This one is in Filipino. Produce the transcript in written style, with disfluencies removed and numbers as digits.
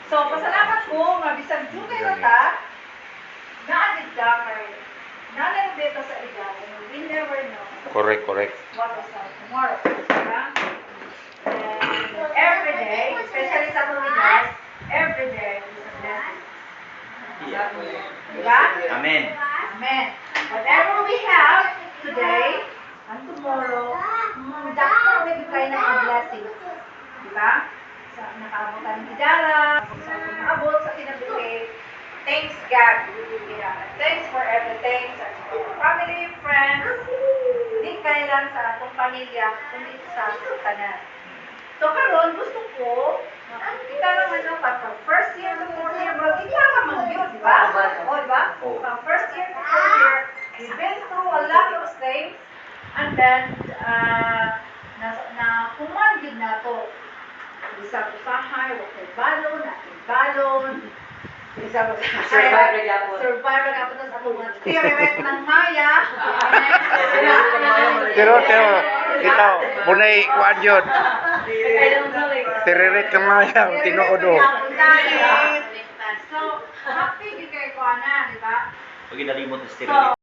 So, pasalamat ko, mabisag jugay na ta, naagid ka kay, nalang dito sa ilalim, we never know Correct. what is tomorrow. Diba? And every day, especially sa Pilipinas, every day is a blessing. Diba? Amen. Amen. Whatever we have today and tomorrow, dako may kayo ng mga blessings. Diba? Sa nakaabutan ng hidara, sa maabot sa kinabuhi. Thanks God. Yeah. Thanks for everything. Sa family, friends, hindi kaya lang sa atong pamilya, kundi sa tanan. So karon gusto ko, kita naman no, from first year to fourth year, kita naman yun, di ba? O, di ba? From first year to fourth year, we've been through a lot of things, and then, na humangin na to. Isa ko sahay, wakil balon, aking balon, isa ko sahay, survive na tapos ako nga tirewet ng maya. Pero, ito, bunay kuan yun. Tiririt ka nga yan, tinoodo. So, happy yung kayo ko na, di ba? Pag inalimot na So, sterility.